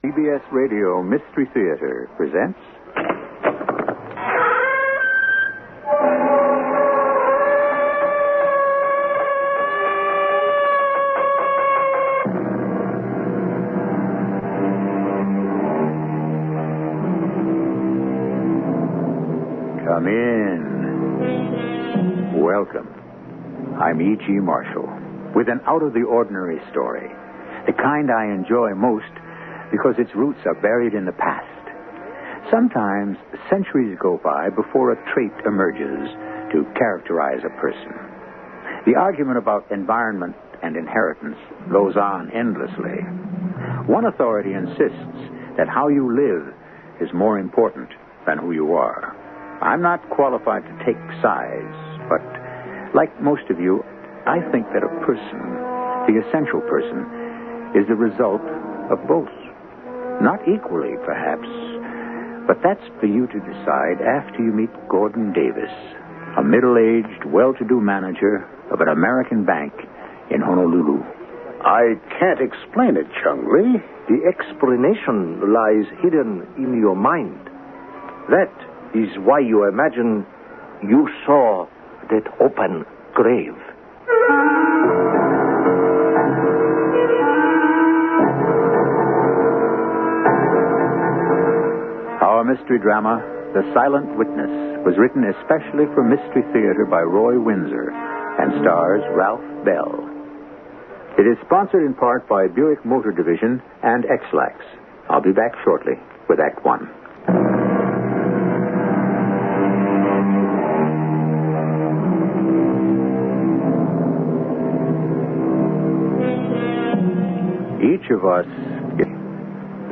CBS Radio Mystery Theater presents... Come in. Welcome. I'm E.G. Marshall, with an out-of-the-ordinary story. The kind I enjoy most because its roots are buried in the past. Sometimes centuries go by before a trait emerges to characterize a person. The argument about environment and inheritance goes on endlessly. One authority insists that how you live is more important than who you are. I'm not qualified to take sides, but like most of you, I think that a person, the essential person, is the result of both. Not equally, perhaps, but that's for you to decide after you meet Gordon Davis, a middle-aged, well-to-do manager of an American bank in Honolulu. I can't explain it, Chung-Li. The explanation lies hidden in your mind. That is why you imagine you saw that open grave. Our mystery drama, The Silent Witness, was written especially for Mystery Theater by Roy Windsor and stars Ralph Bell. It is sponsored in part by Buick Motor Division and X-Lax. I'll be back shortly with Act One.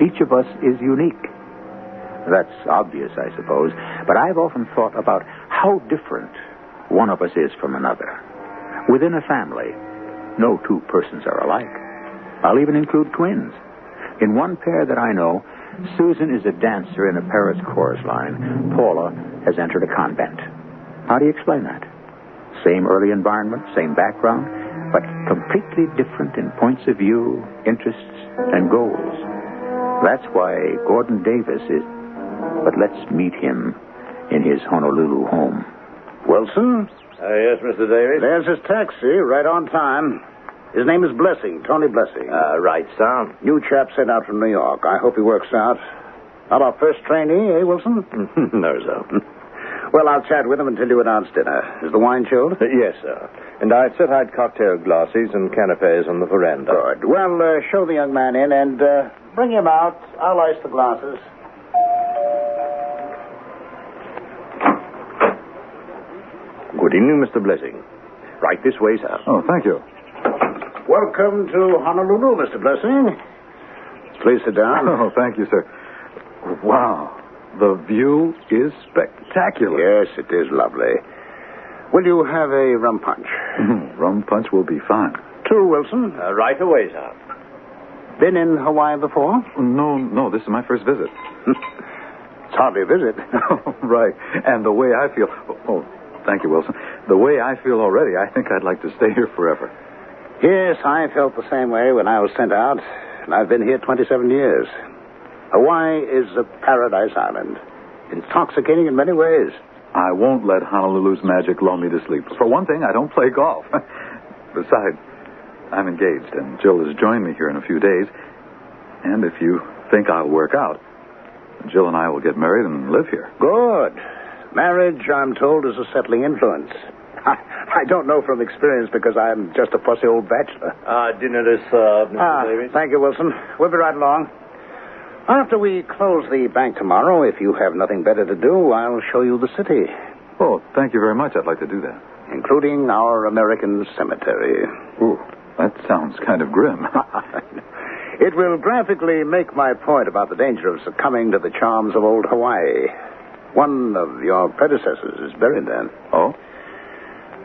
Each of us is unique. That's obvious, I suppose, but I've often thought about how different one of us is from another. Within a family, no two persons are alike. I'll even include twins. In one pair that I know, Susan is a dancer in a Paris chorus line. Paula has entered a convent. How do you explain that? Same early environment, same background, but completely different in points of view, interests, and goals. That's why Gordon Davis is... But let's meet him in his Honolulu home. Wilson? Yes, Mr. Davis? There's his taxi, right on time. His name is Blessing, Tony Blessing. Right, sir. New chap sent out from New York. I hope he works out. Not our first trainee, eh, Wilson? No, sir. Well, I'll chat with him until you announce dinner. Is the wine chilled? Yes, sir. And I'd set out cocktail glasses and canapes on the veranda. Good. Well, show the young man in and bring him out. I'll ice the glasses. Good evening, Mr. Blessing. Right this way, sir. Oh, thank you. Welcome to Honolulu, Mr. Blessing. Please sit down. Oh, thank you, sir. Wow. The view is spectacular. Yes, it is lovely. Will you have a rum punch? Rum punch will be fine. Two, Wilson. Right away, sir. Been in Hawaii before? No, this is my first visit. It's hardly a visit. Right. And the way I feel... Oh, thank you, Wilson. The way I feel already, I think I'd like to stay here forever. Yes, I felt the same way when I was sent out. And I've been here 27 years. Hawaii is a paradise island. Intoxicating in many ways. I won't let Honolulu's magic lull me to sleep. For one thing, I don't play golf. Besides, I'm engaged, and Jill has joined me here in a few days. And if you think I'll work out, Jill and I will get married and live here. Good. Marriage, I'm told, is a settling influence. I don't know from experience because I'm just a fussy old bachelor. Dinner is served, Mr. Davis. Thank you, Wilson. We'll be right along. After we close the bank tomorrow, if you have nothing better to do, I'll show you the city. Oh, thank you very much. I'd like to do that. Including our American cemetery. Ooh, that sounds kind of grim. It will graphically make my point about the danger of succumbing to the charms of old Hawaii. One of your predecessors is buried there. Oh?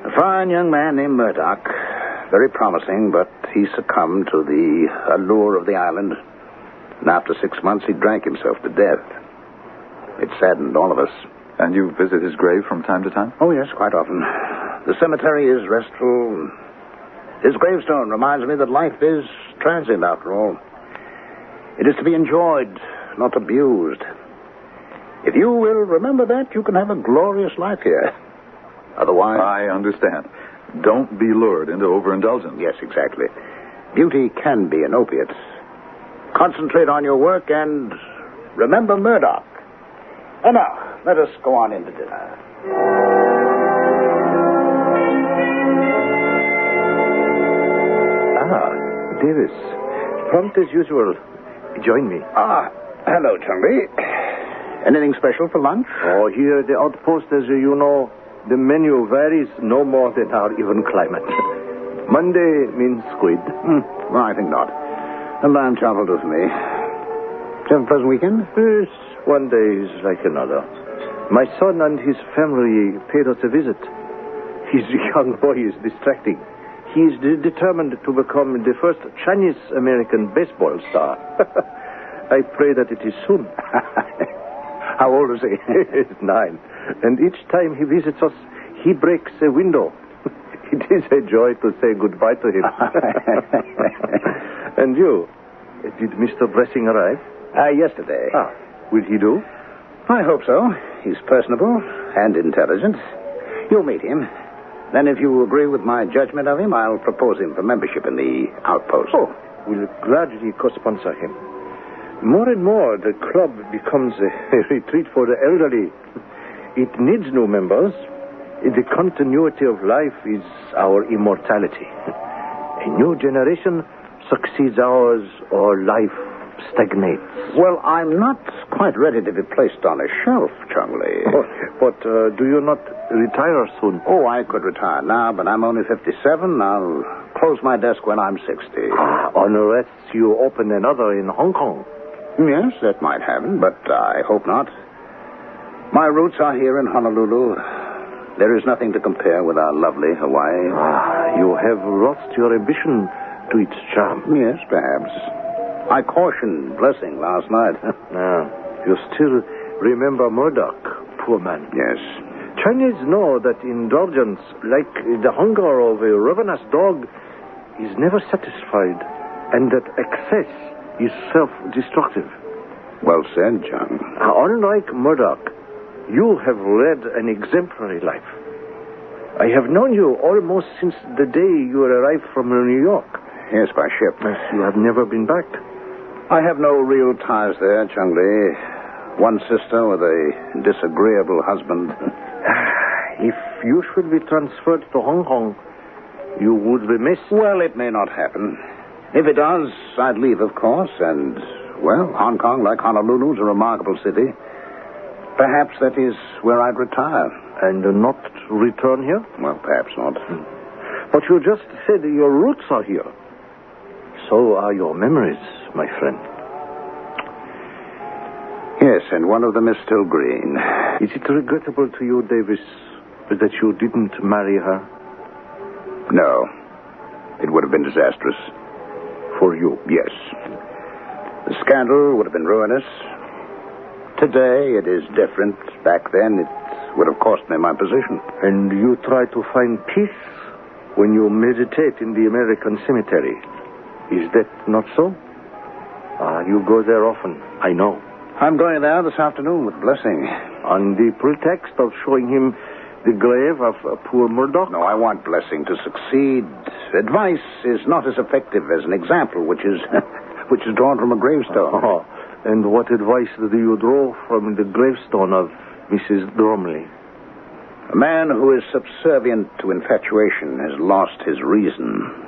A fine young man named Murdoch. Very promising, but he succumbed to the allure of the island. And after 6 months, he drank himself to death. It saddened all of us. And you visit his grave from time to time? Oh, yes, quite often. The cemetery is restful. His gravestone reminds me that life is transient, after all. It is to be enjoyed, not abused. If you will remember that, you can have a glorious life here. Otherwise... I understand. Don't be lured into overindulgence. Yes, exactly. Beauty can be an opiate. Concentrate on your work and remember Murdoch. And now, let us go on into dinner. Davis, prompt as usual. Join me. Hello, Chumley. Anything special for lunch? Oh, here at the outpost, as you know, the menu varies no more than our even climate. Monday means squid. Well, I think not. A lamb chop will do for me. Did you have a pleasant weekend? Yes, one day is like another. My son and his family paid us a visit. His young boy is distracting. He is determined to become the first Chinese-American baseball star. I pray that it is soon. How old is he? He's 9. And each time he visits us, he breaks a window. It is a joy to say goodbye to him. And you? Did Mr. Blessing arrive? Yesterday. Will he do? I hope so. He's personable and intelligent. You'll meet him. Then if you agree with my judgment of him, I'll propose him for membership in the outpost. Oh, we'll gladly co-sponsor him. More and more, the club becomes a retreat for the elderly. It needs new members. The continuity of life is our immortality. A new generation succeeds ours, or life stagnates. Well, I'm not quite ready to be placed on a shelf, Chumley. But do you not retire soon? Oh, I could retire now, but I'm only 57. I'll close my desk when I'm 60. Unless you open another in Hong Kong. Yes, that might happen, but I hope not. My roots are here in Honolulu. There is nothing to compare with our lovely Hawaii. You have lost your ambition to its charm. Yes, perhaps. I cautioned Blessing last night. You still remember Murdoch, poor man. Yes. Chinese know that indulgence, like the hunger of a ravenous dog, is never satisfied, and that excess is self-destructive. Well said, John. Unlike Murdoch, you have led an exemplary life. I have known you almost since the day you arrived from New York. Yes, by ship. You have never been back. I have no real ties there, Chumley. One sister with a disagreeable husband. If you should be transferred to Hong Kong, you would be missed. Well, it may not happen. If it does, I'd leave, of course, and, well, Hong Kong, like Honolulu, is a remarkable city. Perhaps that is where I'd retire. And not return here? Well, perhaps not. But you just said your roots are here. So are your memories, my friend. Yes, and one of them is still green. Is it regrettable to you, Davis, that you didn't marry her? No. It would have been disastrous. For you? Yes. The scandal would have been ruinous. Today, it is different. Back then, it would have cost me my position. And you try to find peace when you meditate in the American cemetery. Is that not so? You go there often, I know. I'm going there this afternoon with Blessing. On the pretext of showing him the grave of poor Murdoch? No, I want Blessing to succeed. Advice is not as effective as an example, which is drawn from a gravestone. And what advice do you draw from the gravestone of Mrs. Bromley? A man who is subservient to infatuation has lost his reason.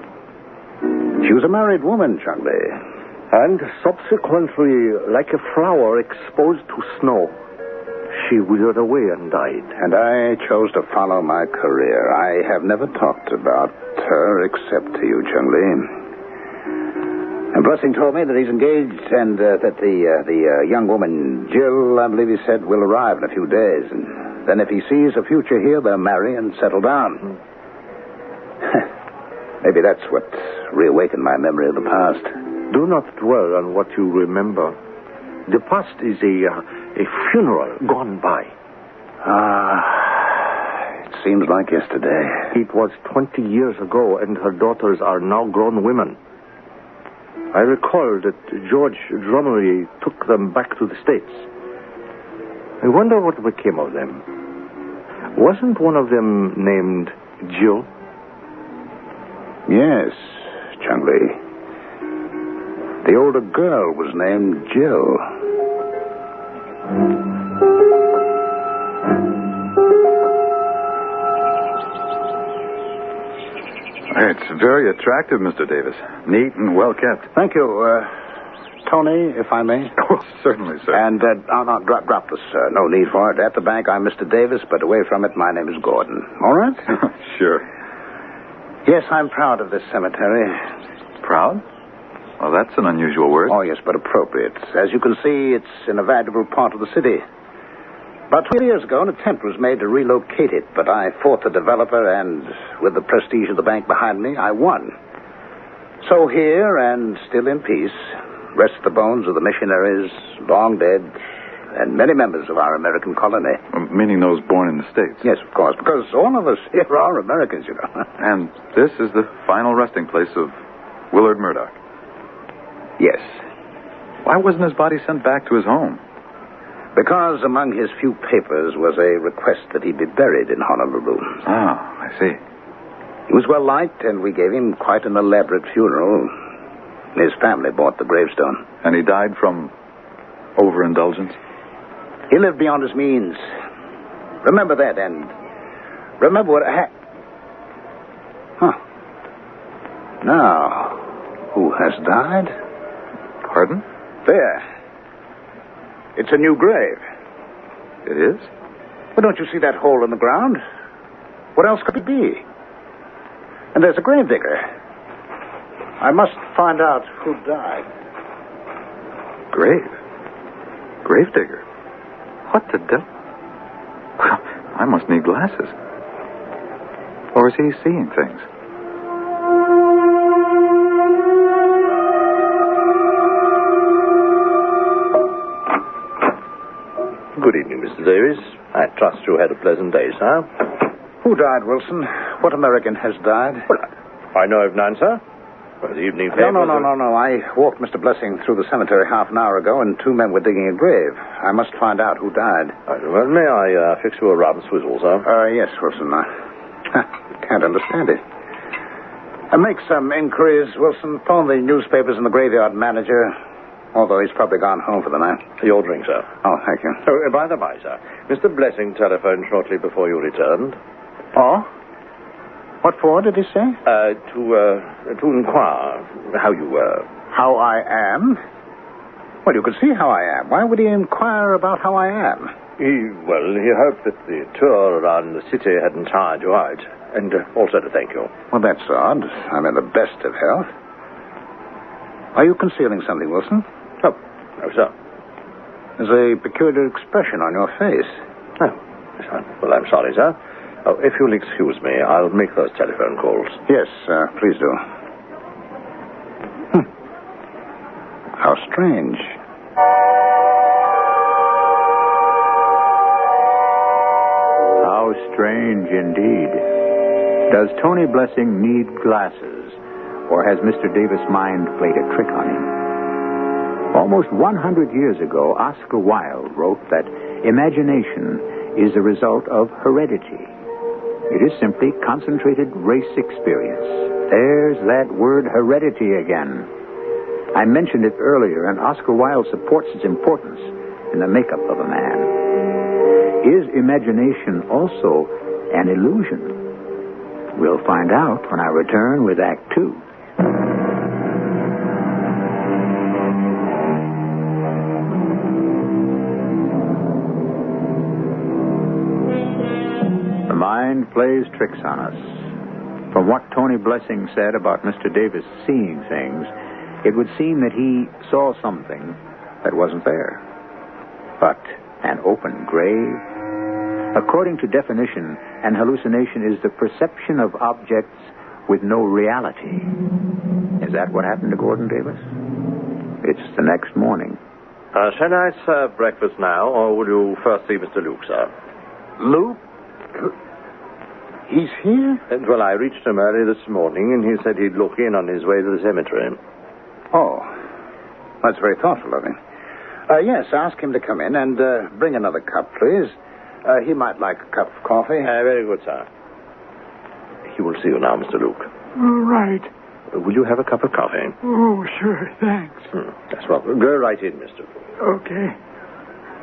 She was a married woman, Chumley. And subsequently, like a flower exposed to snow, she withered away and died. And I chose to follow my career. I have never talked about her except to you, Chumley. And Blessing told me that he's engaged and that the young woman, Jill, I believe he said, will arrive in a few days. And then if he sees a future here, they'll marry and settle down. Maybe that's what reawakened my memory of the past. Do not dwell on what you remember. The past is a funeral gone by. It seems like yesterday. It was 20 years ago, and her daughters are now grown women. I recall that George Drummery took them back to the States. I wonder what became of them. Wasn't one of them named Jill? Yes, Chung-Li. The older girl was named Jill. It's very attractive, Mr. Davis. Neat and well kept. Thank you. Tony, if I may. Oh, certainly, sir. And drop this, sir. No need for it. At the bank, I'm Mr. Davis, but away from it, my name is Gordon. All right? Sure. Yes, I'm proud of this cemetery. Proud? Well, that's an unusual word. Oh, yes, but appropriate. As you can see, it's in a valuable part of the city. About 2 years ago, an attempt was made to relocate it, but I fought the developer, and with the prestige of the bank behind me, I won. So here, and still in peace, rest the bones of the missionaries, long dead, and many members of our American colony. Meaning those born in the States? Yes, of course, because all of us here are Americans, you know. And this is the final resting place of Willard Murdoch? Yes. Why wasn't his body sent back to his home? Because among his few papers was a request that he be buried in Honolulu. Oh, I see. He was well liked, and we gave him quite an elaborate funeral. His family bought the gravestone. And he died from overindulgence? He lived beyond his means. Remember that, and remember what Now, who has died? Pardon? There. It's a new grave. It is? Well, don't you see that hole in the ground? What else could it be? And there's a gravedigger. I must find out who died. Gravedigger? What the devil? Well, I must need glasses. Or is he seeing things? Good evening, Mr. Davis. I trust you had a pleasant day, sir. Who died, Wilson? What American has died? Well, I know of none, sir. Well, the evening paper... No. I walked Mr. Blessing through the cemetery half an hour ago, and 2 men were digging a grave. I must find out who died. Well, may I fix you a rub and swizzle, sir? Yes, Wilson. I can't understand it. Make some inquiries, Wilson. Phone the newspapers and the graveyard manager, although he's probably gone home for the night. Your drink, sir. Oh, thank you. Oh, by the by, sir, Mr. Blessing telephoned shortly before you returned. Oh? What for, did he say? To inquire how you were. How I am? Well, you can see how I am. Why would he inquire about how I am? He hoped that the tour around the city hadn't tired you out, and also to thank you. Well, that's odd. I'm in the best of health. Are you concealing something, Wilson? Oh, no, sir. There's a peculiar expression on your face. Oh, well, I'm sorry, sir. Oh, if you'll excuse me, I'll make those telephone calls. Yes, please do. How strange. How strange indeed. Does Tony Blessing need glasses, or has Mr. Davis' mind played a trick on him? Almost 100 years ago, Oscar Wilde wrote that imagination is the result of heredity. It is simply concentrated race experience. There's that word heredity again. I mentioned it earlier, and Oscar Wilde supports its importance in the makeup of a man. Is imagination also an illusion? We'll find out when I return with Act 2. The mind plays tricks on us. From what Tony Blessing said about Mr. Davis seeing things, it would seem that he saw something that wasn't there. But an open grave? According to definition, an hallucination is the perception of objects with no reality. Is that what happened to Gordon Davis? It's the next morning. Shall I serve breakfast now, or will you first see Mr. Luke, sir? Luke? He's here? Well, I reached him early this morning, and he said he'd look in on his way to the cemetery. Oh, that's very thoughtful of him. Yes, ask him to come in and bring another cup, please. He might like a cup of coffee. Very good, sir. He will see you now, Mr. Luke. All right. Will you have a cup of coffee? Oh, sure, thanks. That's well. Go right in, Mr. Luke. Okay.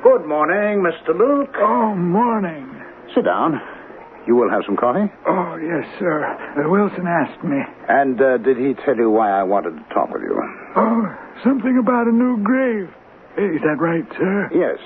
Good morning, Mr. Luke. Oh, morning. Sit down. You will have some coffee? Oh, yes, sir. Wilson asked me. And did he tell you why I wanted to talk with you? Oh, something about a new grave. Is that right, sir? Yes.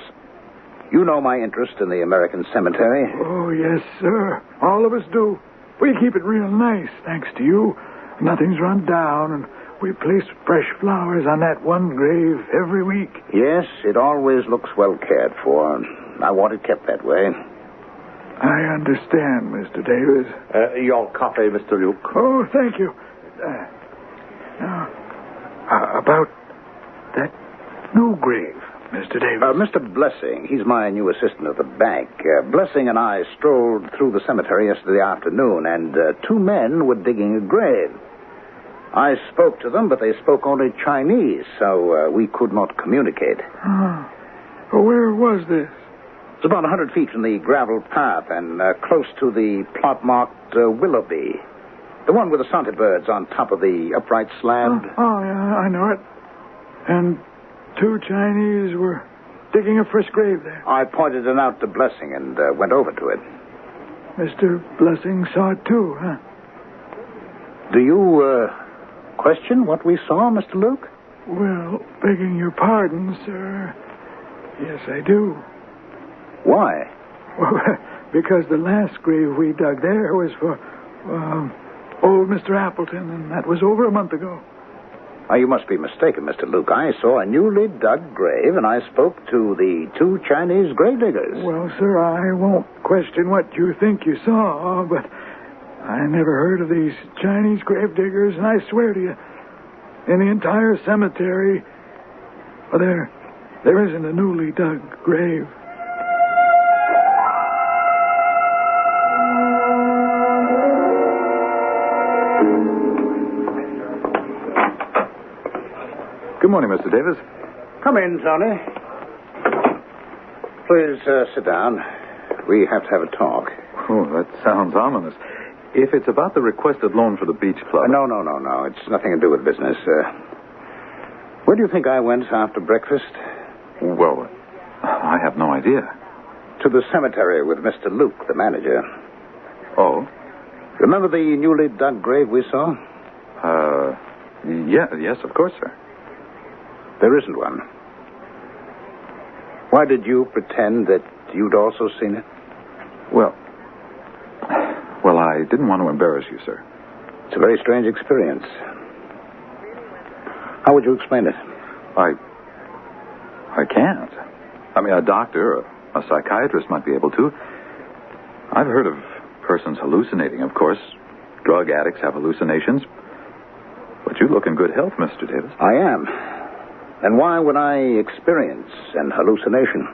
You know my interest in the American cemetery. Oh, yes, sir. All of us do. We keep it real nice, thanks to you. Nothing's run down, and we place fresh flowers on that one grave every week. Yes, it always looks well cared for. I want it kept that way. I understand, Mr. Davis. Your coffee, Mr. Luke. Oh, thank you. Now, about that new grave, Mr. Davis. Mr. Blessing, he's my new assistant at the bank. Blessing and I strolled through the cemetery yesterday afternoon, and two men were digging a grave. I spoke to them, but they spoke only Chinese, so we could not communicate. Well, where was this? It's about 100 feet from the gravel path and close to the plot marked Willoughby. The one with the sonnet birds on top of the upright slab. Oh, yeah, I know it. And two Chinese were digging a fresh grave there. I pointed it out to Blessing and went over to it. Mr. Blessing saw it too, huh? Do you question what we saw, Mr. Luke? Well, begging your pardon, sir. Yes, I do. Why? Well, because the last grave we dug there was for old Mr. Appleton, and that was over a month ago. Oh, you must be mistaken, Mr. Luke. I saw a newly dug grave, and I spoke to the two Chinese grave diggers. Well, sir, I won't question what you think you saw, but I never heard of these Chinese grave diggers, and I swear to you, in the entire cemetery, well, there isn't a newly dug grave. Good morning, Mr. Davis. Come in, Tony. Please sit down. We have to have a talk. Oh, that sounds ominous. If it's about the requested loan for the beach club... No. It's nothing to do with business. Where do you think I went after breakfast? Well, I have no idea. To the cemetery with Mr. Luke, the manager. Oh? Remember the newly dug grave we saw? Yes, of course, sir. There isn't one. Why did you pretend that you'd also seen it? Well, I didn't want to embarrass you, sir. It's a very strange experience. How would you explain it? I can't. I mean, a doctor or a psychiatrist might be able to. I've heard of persons hallucinating, of course. Drug addicts have hallucinations. But you look in good health, Mr. Davis. I am. And why would I experience an hallucination?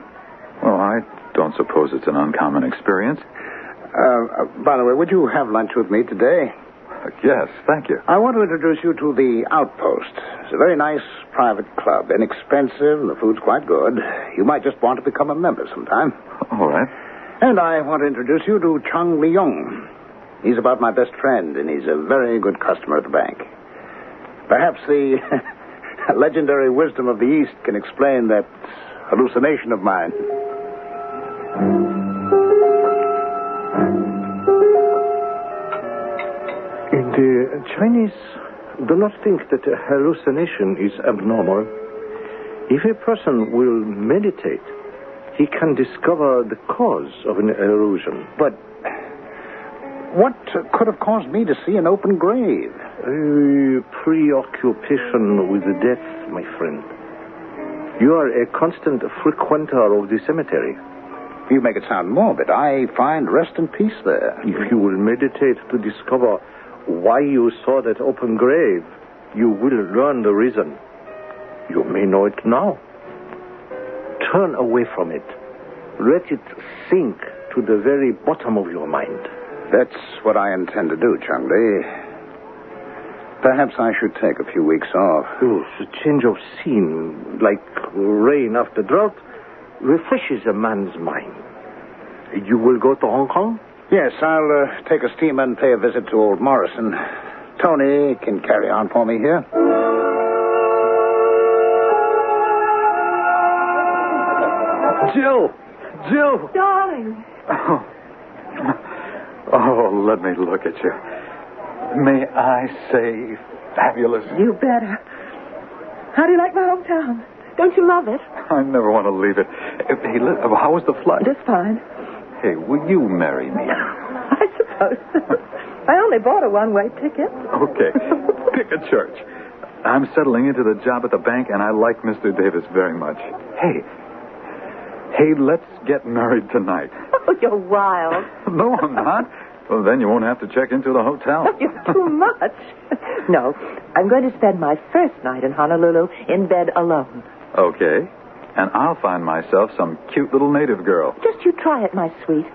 Well, I don't suppose it's an uncommon experience. By the way, would you have lunch with me today? Yes, thank you. I want to introduce you to the Outpost. It's a very nice private club, inexpensive, and the food's quite good. You might just want to become a member sometime. All right. And I want to introduce you to Chung Leung. He's about my best friend, and he's a very good customer at the bank. Perhaps the legendary wisdom of the East can explain that hallucination of mine. The Chinese do not think that a hallucination is abnormal. If a person will meditate, he can discover the cause of an illusion. But what could have caused me to see an open grave? A preoccupation with the death, my friend. You are a constant frequenter of the cemetery. You make it sound morbid. I find rest and peace there. If you will meditate to discover why you saw that open grave, you will learn the reason. You may know it now. Turn away from it. Let it sink to the very bottom of your mind. That's what I intend to do, Chung Li. Perhaps I should take a few weeks off. Oh, a change of scene, like rain after drought, refreshes a man's mind. You will go to Hong Kong? Yes, I'll take a steamer and pay a visit to old Morrison. Tony can carry on for me here. Jill! Jill! Darling. Oh, let me look at you. May I say fabulous? You better. How do you like my hometown? Don't you love it? I never want to leave it. Hey, how was the flight? Just fine. Hey, will you marry me? I suppose. I only bought a one-way ticket. Okay. Pick a church. I'm settling into the job at the bank, and I like Mr. Davis very much. Hey, let's get married tonight. Oh, you're wild. No, I'm not. Well, then you won't have to check into the hotel. You're too much. No, I'm going to spend my first night in Honolulu in bed alone. Okay. And I'll find myself some cute little native girl. Just you try it, my sweet.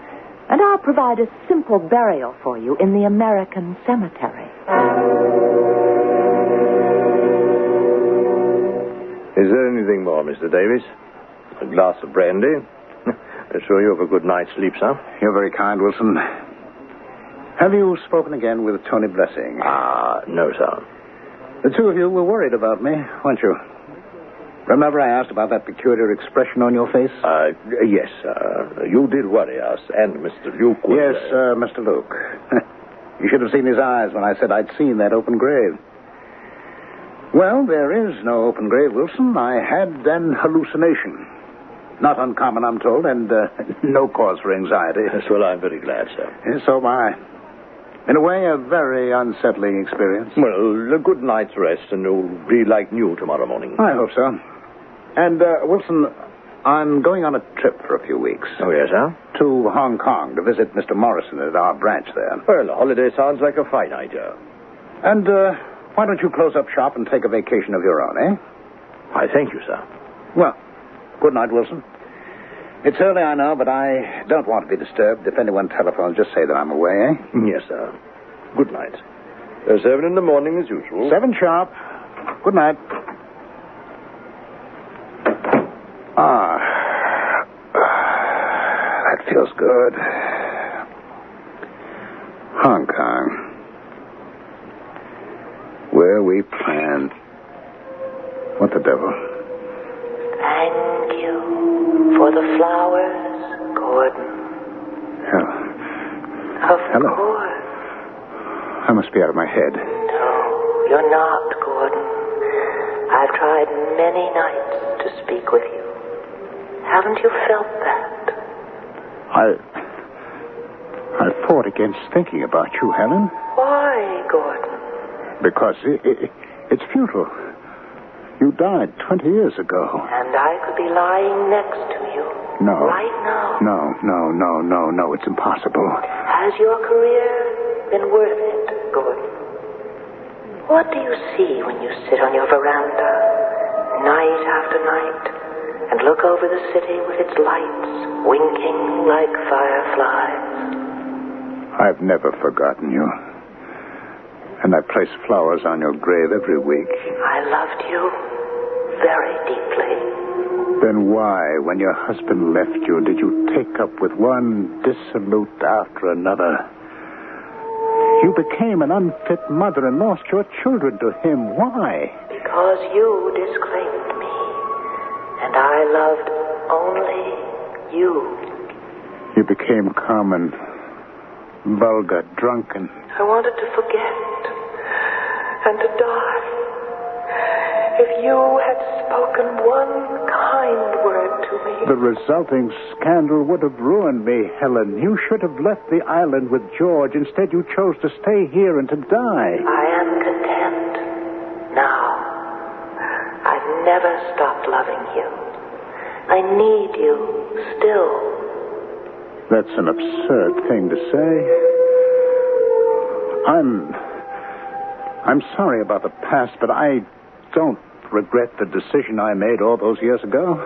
And I'll provide a simple burial for you in the American cemetery. Is there anything more, Mr. Davis? A glass of brandy? I'm sure you have a good night's sleep, sir. You're very kind, Wilson. Have you spoken again with Tony Blessing? No, sir. The two of you were worried about me, weren't you? Remember I asked about that peculiar expression on your face? Yes, you did worry us, and Mr. Luke was... Yes, Mr. Luke. You should have seen his eyes when I said I'd seen that open grave. Well, there is no open grave, Wilson. I had an hallucination. Not uncommon, I'm told, and no cause for anxiety. Yes, well, I'm very glad, sir. Yes, so am I. In a way, a very unsettling experience. Well, a good night's rest, and you'll be like new tomorrow morning. I hope so. And, Wilson, I'm going on a trip for a few weeks. Oh, yes, sir? To Hong Kong to visit Mr. Morrison at our branch there. Well, the holiday sounds like a fine idea. And, why don't you close up shop and take a vacation of your own, eh? I thank you, sir. Well, good night, Wilson. It's early, I know, but I don't want to be disturbed. If anyone telephones, just say that I'm away, eh? Yes, sir. Good night. 7 in the morning as usual. 7 sharp. Good night. That feels good. Hong Kong. Where we planned. What the devil? Thank you for the flowers, Gordon. Hello. Of course. I must be out of my head. No, you're not, Gordon. I've tried many nights to speak with you. Haven't you felt that? I fought against thinking about you, Helen. Why, Gordon? Because it's futile. You died 20 years ago. And I could be lying next to you. No. Right now. No. It's impossible. Has your career been worth it, Gordon? What do you see when you sit on your veranda, night after night, and look over the city with its lights winking like fireflies? I've never forgotten you. And I place flowers on your grave every week. I loved you very deeply. Then why, when your husband left you, did you take up with one dissolute after another? You became an unfit mother and lost your children to him. Why? Because you disclaimed me. And I loved only you. You became common, vulgar, drunken. I wanted to forget and to die. If you had spoken one kind word to me. The resulting scandal would have ruined me, Helen. You should have left the island with George. Instead, you chose to stay here and to die. I am content now. I've never stopped loving you. I need you still. That's an absurd thing to say. I'm sorry about the past, but I don't regret the decision I made all those years ago.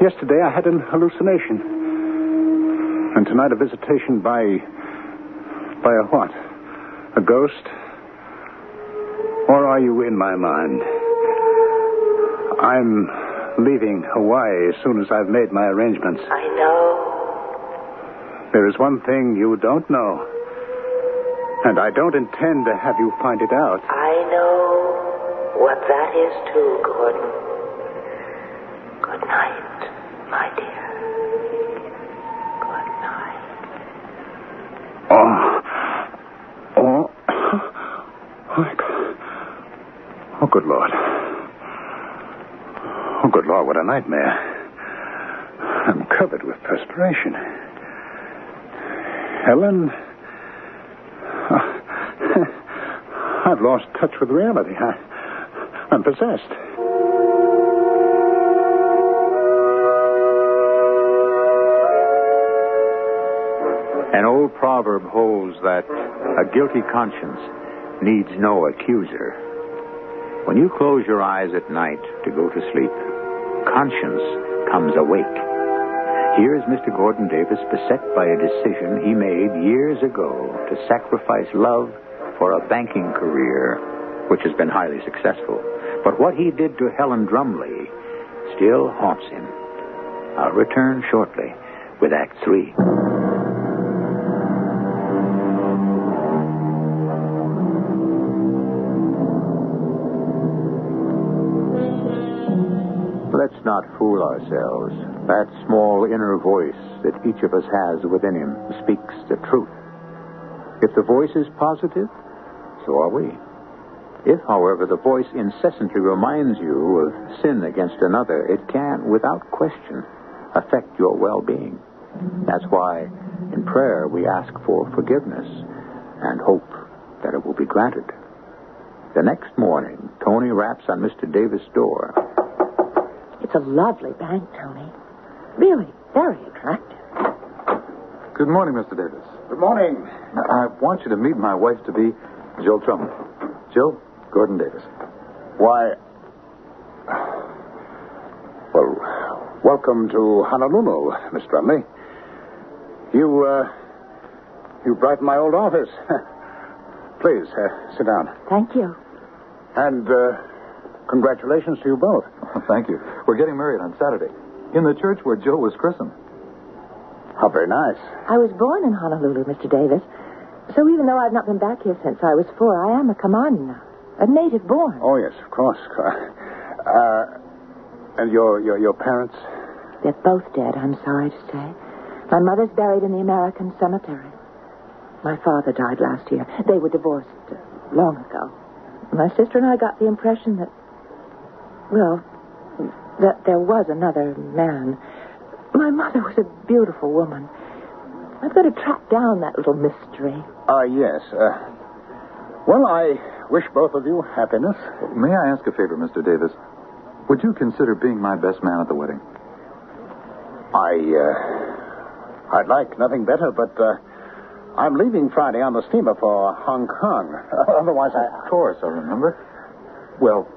Yesterday I had an hallucination. And tonight a visitation by a what? A ghost? Or are you in my mind? I'm leaving Hawaii as soon as I've made my arrangements. I know. There is one thing you don't know. And I don't intend to have you find it out. I know what that is too, Gordon. Good night, my dear. Good night. Oh, good Lord. Oh, good Lord, what a nightmare. I'm covered with perspiration. Helen, I've lost touch with reality. I'm possessed. An old proverb holds that a guilty conscience needs no accuser. When you close your eyes at night to go to sleep, conscience comes awake. Here is Mr. Gordon Davis beset by a decision he made years ago to sacrifice love for a banking career, which has been highly successful. But what he did to Helen Drumley still haunts him. I'll return shortly with Act 3. Let's not fool ourselves. That small inner voice that each of us has within him speaks the truth. If the voice is positive, so are we. If, however, the voice incessantly reminds you of sin against another, it can, without question, affect your well-being. That's why, in prayer, we ask for forgiveness and hope that it will be granted. The next morning, Tony raps on Mr. Davis' door. It's a lovely bank, Tony. Really very attractive. Good morning, Mr. Davis. Good morning. I want you to meet my wife-to-be, Jill Trumley. Jill, Gordon Davis. Why, well, welcome to Honolulu, Miss Drumley. You brighten my old office. Please, sit down. Thank you. And, congratulations to you both. Thank you. We're getting married on Saturday in the church where Jill was christened. How very nice. I was born in Honolulu, Mr. Davis. So even though I've not been back here since I was 4, I am a Kamani now. A native born. Oh, yes, of course. And your parents? They're both dead, I'm sorry to say. My mother's buried in the American cemetery. My father died last year. They were divorced long ago. My sister and I got the impression that there was another man. My mother was a beautiful woman. I've got to track down that little mystery. Yes. Well, I wish both of you happiness. May I ask a favor, Mr. Davis? Would you consider being my best man at the wedding? I'd like nothing better, but I'm leaving Friday on the steamer for Hong Kong. Otherwise, Of course, I remember. Well,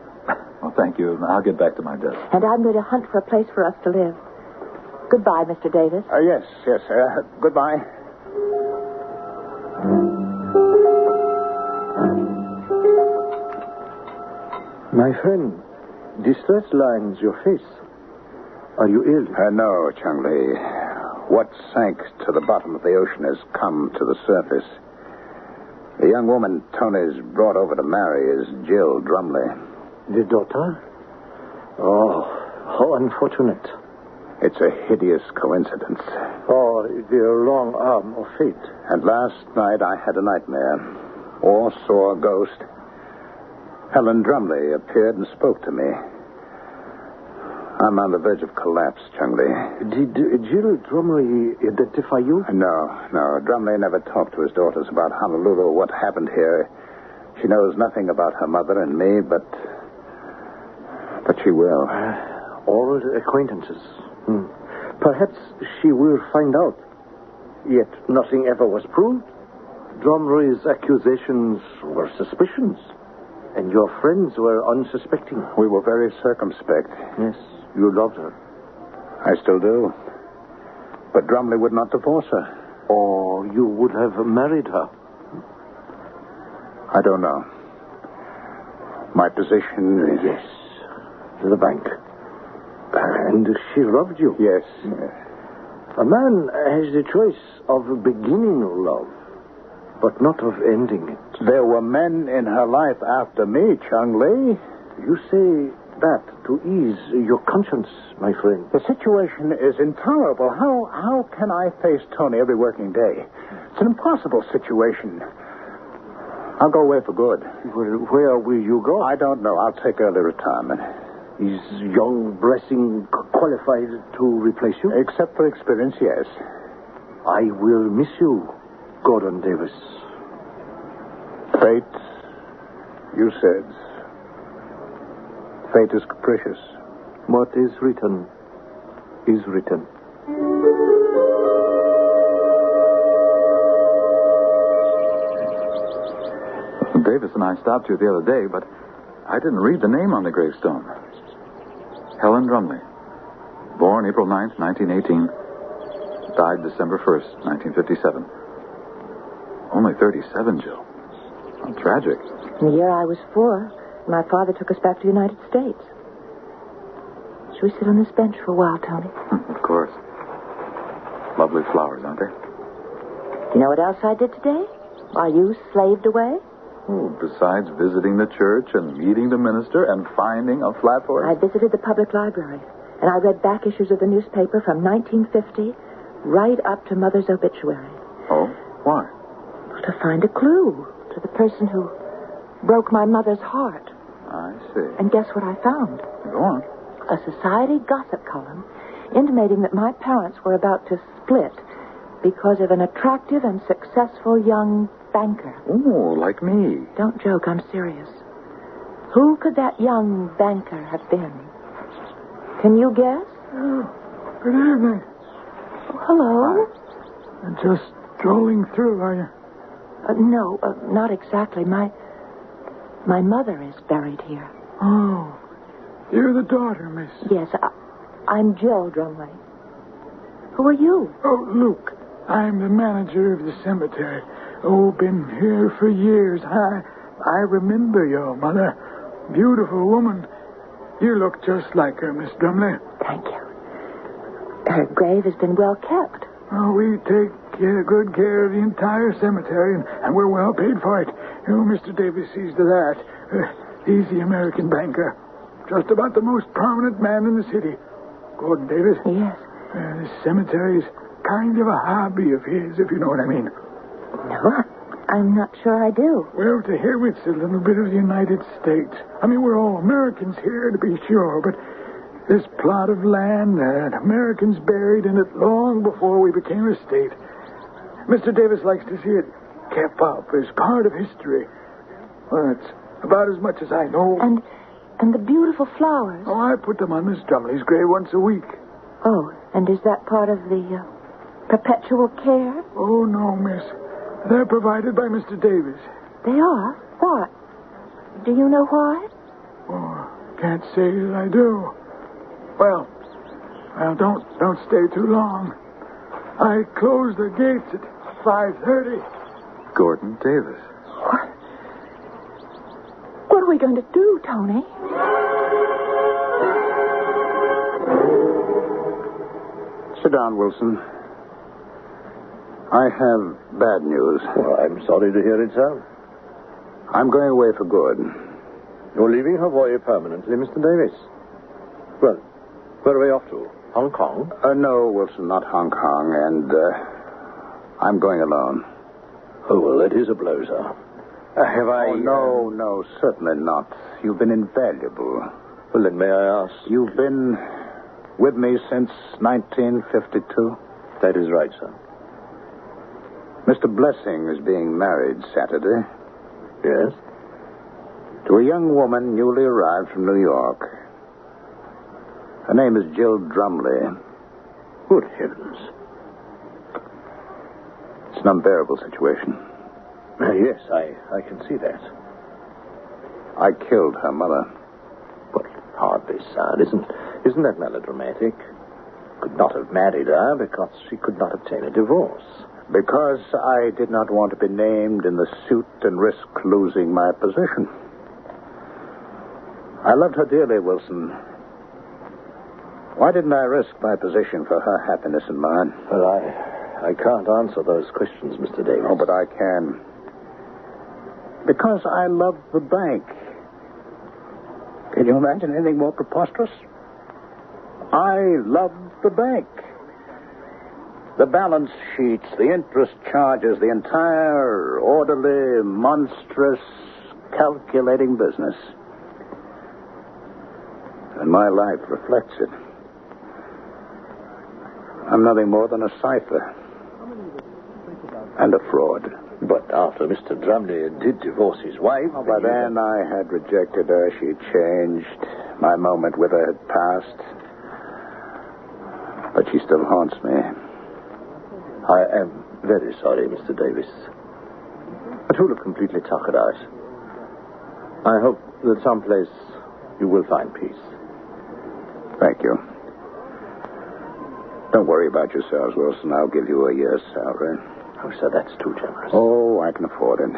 thank you. I'll get back to my desk. And I'm going to hunt for a place for us to live. Goodbye, Mr. Davis. Yes. Goodbye. My friend, distress lines your face. Are you ill? No, Chung-Li. What sank to the bottom of the ocean has come to the surface. The young woman Tony's brought over to marry is Jill Drumley. The daughter? Oh, how unfortunate. It's a hideous coincidence. Oh, the long arm of fate. And last night I had a nightmare, or saw a ghost. Helen Drumley appeared and spoke to me. I'm on the verge of collapse, Chung-Li. Did Jill Drumley identify you? No. Drumley never talked to his daughters about Honolulu or what happened here. She knows nothing about her mother and me, but she will. Old acquaintances. Perhaps she will find out. Yet nothing ever was proved. Drumley's accusations were suspicions. And your friends were unsuspecting. We were very circumspect. Yes, you loved her. I still do. But Drumley would not divorce her. Or you would have married her. I don't know. My position? Yes. The bank. And she loved you? Yes. A man has the choice of beginning love, but not of ending it. There were men in her life after me, Chung Lee. You say that to ease your conscience, my friend. The situation is intolerable. How can I face Tony every working day? It's an impossible situation. I'll go away for good. Where will you go? I don't know. I'll take early retirement. Is young Blessing qualified to replace you? Except for experience, yes. I will miss you, Gordon Davis. Fate, you said. Fate is capricious. What is written is written. Davis and I stopped you the other day, but I didn't read the name on the gravestone. Helen Drumley. Born April 9th, 1918. Died December 1st, 1957. Only 37, Jill. How tragic. In the year I was 4, my father took us back to the United States. Should we sit on this bench for a while, Tony? Of course. Lovely flowers, aren't they? You know what else I did today? While you slaved away? Oh, besides visiting the church and meeting the minister and finding a flat for I us? visited the public library, and I read back issues of the newspaper from 1950 right up to Mother's obituary. Oh, why? To find a clue to the person who broke my mother's heart. I see. And guess what I found? Go on. A society gossip column intimating that my parents were about to split because of an attractive and successful young banker. Oh, like me. Don't joke, I'm serious. Who could that young banker have been? Can you guess? Oh, good evening. Oh, hello? And just strolling through, are you? No, not exactly. My mother is buried here. Oh, you're the daughter, miss. Yes, I'm Jill Drumley. Who are you? Oh, Luke. I'm the manager of the cemetery. Oh, been here for years. I remember your mother. Beautiful woman. You look just like her, Miss Drumley. Thank you. Her grave has been well kept. Oh, we take good care of the entire cemetery, and we're well paid for it. Oh, Mr. Davis sees to that. He's the American banker. Just about the most prominent man in the city. Gordon Davis. Yes. This cemetery's kind of a hobby of his, if you know what I mean. No, I'm not sure I do. Well, to hear it's a little bit of the United States. I mean, we're all Americans here, to be sure, but this plot of land, Americans buried in it long before we became a state. Mr. Davis likes to see it kept up as part of history. Well, that's about as much as I know. And the beautiful flowers. Oh, I put them on Miss Drumley's grave once a week. Oh, and is that part of the perpetual care? Oh, no, miss. They're provided by Mr. Davis. They are? What? Do you know why? Oh, can't say that I do. Well, don't stay too long. I close the gates at 5:30. Gordon Davis. What are we going to do, Tony? Sit down, Wilson. I have bad news. Well, I'm sorry to hear it, sir. I'm going away for good. You're leaving Hawaii permanently, Mr. Davis. Well, where are we off to? Hong Kong? No, Wilson, not Hong Kong, and I'm going alone. Oh, well, that is a blow, sir. Have I... Oh, no, certainly not. You've been invaluable. Well, then may I ask... You've been with me since 1952? That is right, sir. Mr. Blessing is being married Saturday. Yes? To a young woman newly arrived from New York. Her name is Jill Drumley. Good heavens. It's an unbearable situation. Yes, I can see that. I killed her mother. But hardly, sir. Isn't that melodramatic? Could not have married her because she could not obtain a divorce. Because I did not want to be named in the suit and risk losing my position. I loved her dearly, Wilson. Why didn't I risk my position for her happiness and mine? Well, I can't answer those questions, Mr. Davis. Oh, but I can. Because I love the bank. Can you imagine anything more preposterous? I love the bank. The balance sheets, the interest charges, the entire orderly, monstrous, calculating business. And my life reflects it. I'm nothing more than a cipher. And a fraud. But after Mr. Drumley did divorce his wife... Oh, by then I had rejected her. She changed. My moment with her had passed. But she still haunts me. I am very sorry, Mr. Davis. But you'll have completely tuckered out. I hope that someplace you will find peace. Thank you. Don't worry about yourselves, Wilson. I'll give you a year's salary. Oh, sir, that's too generous. Oh, I can afford it.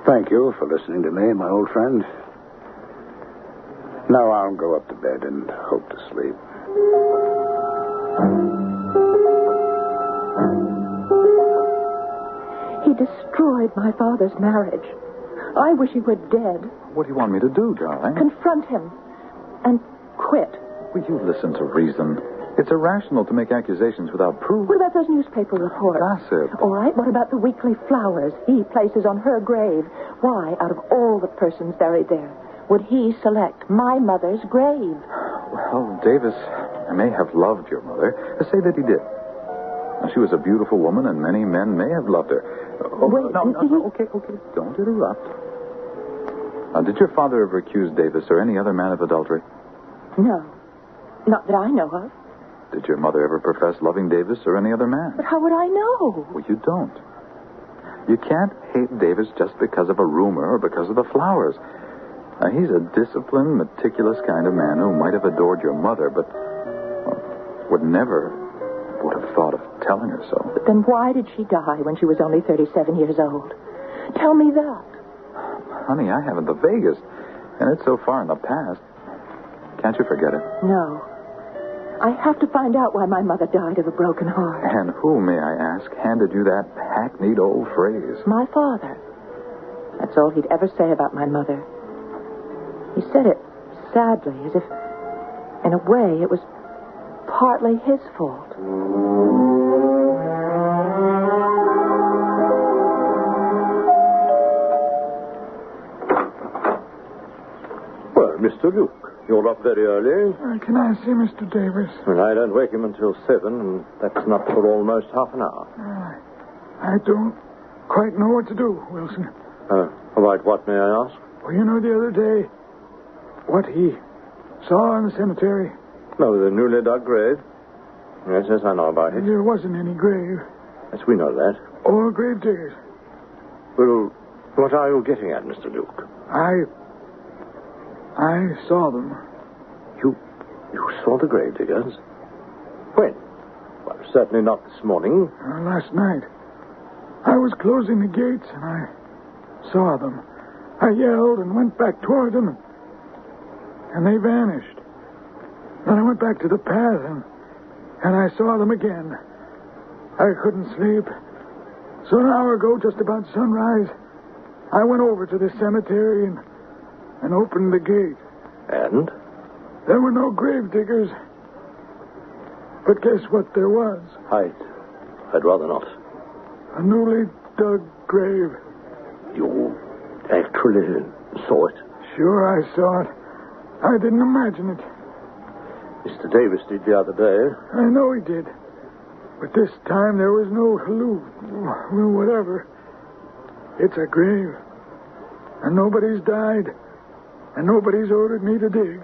Thank you for listening to me, my old friend. Now I'll go up to bed and hope to sleep. He destroyed my father's marriage. I wish he were dead. What do you want me to do, darling? Confront him and quit. Will you listen to reason? It's irrational to make accusations without proof. What about those newspaper reports? Gossip. All right, what about the weekly flowers he places on her grave? Why, out of all the persons buried there, would he select my mother's grave? Well, Davis may have loved your mother. Say that he did. Now, she was a beautiful woman, and many men may have loved her. Oh, Wait, no, okay. Don't interrupt. Did your father ever accuse Davis or any other man of adultery? No, not that I know of. Did your mother ever profess loving Davis or any other man? But how would I know? Well, you don't. You can't hate Davis just because of a rumor or because of the flowers. Now, he's a disciplined, meticulous kind of man who might have adored your mother, but would have thought of telling her so. But then why did she die when she was only 37 years old? Tell me that. Honey, I haven't the vaguest, and it's so far in the past. Can't you forget it? No. I have to find out why my mother died of a broken heart. And who, may I ask, handed you that hackneyed old phrase? My father. That's all he'd ever say about my mother. He said it sadly, as if, in a way, it was partly his fault. Well, Mr. Luke, you're up very early. Can I see Mr. Davis? Well, I don't wake him until 7, and that's not for almost half an hour. I don't quite know what to do, Wilson. About what, may I ask? Well, you know the other day what he saw in the cemetery? No, the newly dug grave. Yes, I know about it. There wasn't any grave. Yes, we know that. Or grave diggers. Well, what are you getting at, Mr. Luke? I saw them. You saw the grave diggers? When? Well, certainly not this morning. Last night. I was closing the gates and I saw them. I yelled and went back toward them, and they vanished. Then I went back to the path and I saw them again. I couldn't sleep. So an hour ago, just about sunrise, I went over to the cemetery and opened the gate. And? There were no grave diggers. But guess what there was? I'd rather not. A newly dug grave. You actually saw it? Sure, I saw it. I didn't imagine it. Mr. Davis did the other day. I know he did. But this time there was no whatever. It's a grave. And nobody's died. And nobody's ordered me to dig.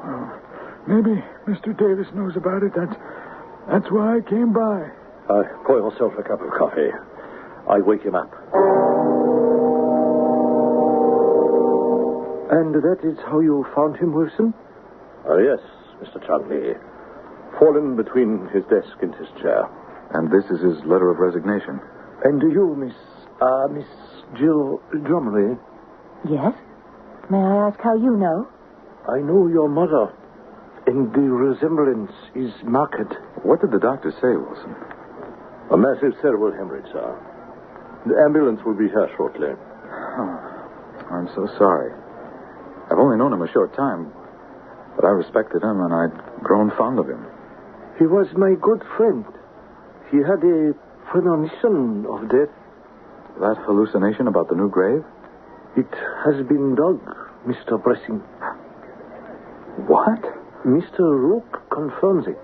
Well, maybe Mr. Davis knows about it. That's why I came by. Pour yourself a cup of coffee. I wake him up. And that is how you found him, Wilson? Yes, Mr. Chudley. Fallen between his desk and his chair. And this is his letter of resignation. And you, Miss Jill Drumley? Yes? May I ask how you know? I know your mother, and the resemblance is marked. What did the doctor say, Wilson? A massive cerebral hemorrhage, sir. The ambulance will be here shortly. Oh, I'm so sorry. I've only known him a short time, but I respected him and I'd grown fond of him. He was my good friend. He had a premonition of death. That hallucination about the new grave? It has been dug, Mr. Blessing. What? Mr. Rook confirms it.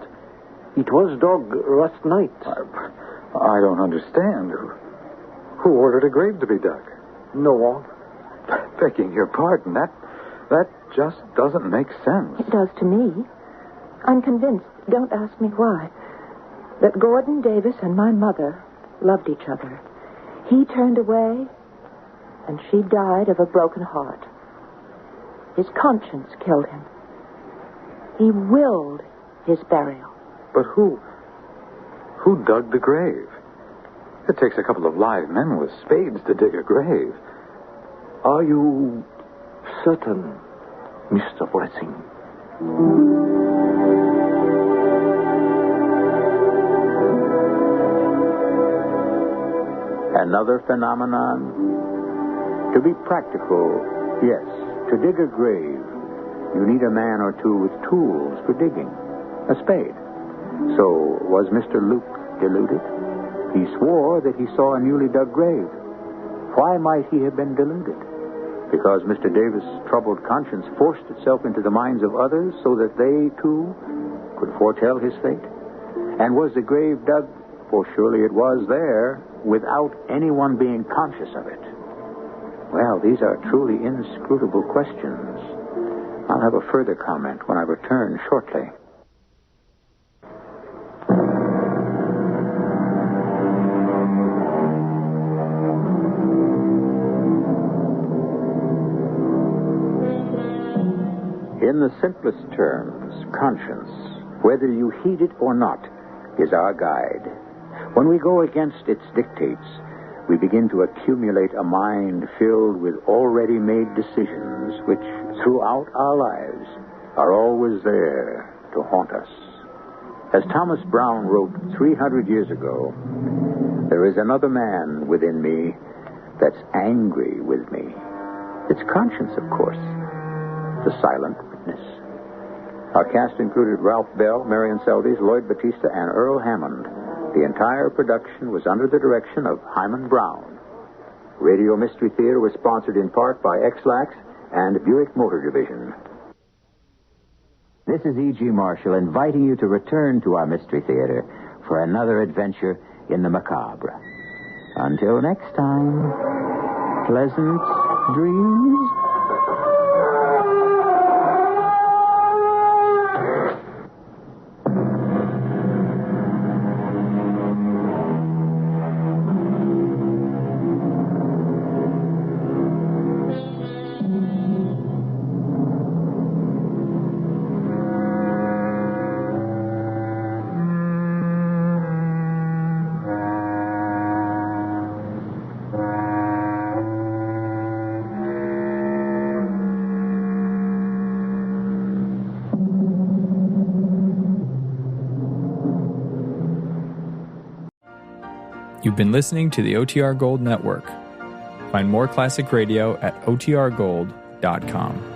It was dug last night. I don't understand. Who ordered a grave to be dug? No one. Begging your pardon, that just doesn't make sense. It does to me. I'm convinced, don't ask me why, that Gordon Davis and my mother loved each other. He turned away, and she died of a broken heart. His conscience killed him. He willed his burial. But who dug the grave? It takes a couple of live men with spades to dig a grave. Are you certain, Mr. Blessing? Another phenomenon? To be practical, yes. To dig a grave, you need a man or two with tools for digging. A spade. So, was Mr. Luke deluded? He swore that he saw a newly dug grave. Why might he have been deluded? Because Mr. Davis' troubled conscience forced itself into the minds of others so that they, too, could foretell his fate? And was the grave dug, for surely it was there, without anyone being conscious of it? Well, these are truly inscrutable questions. I'll have a further comment when I return shortly. In the simplest terms, conscience, whether you heed it or not, is our guide. When we go against its dictates, we begin to accumulate a mind filled with already made decisions which, throughout our lives, are always there to haunt us. As Thomas Brown wrote 300 years ago, there is another man within me that's angry with me. It's conscience, of course. The silent witness. Our cast included Ralph Bell, Marion Seldes, Lloyd Batista, and Earl Hammond. The entire production was under the direction of Hyman Brown. Radio Mystery Theater was sponsored in part by X-Lax and Buick Motor Division. This is E.G. Marshall inviting you to return to our Mystery Theater for another adventure in the macabre. Until next time, pleasant dreams. You've been listening to the OTR Gold Network. Find more classic radio at otrgold.com.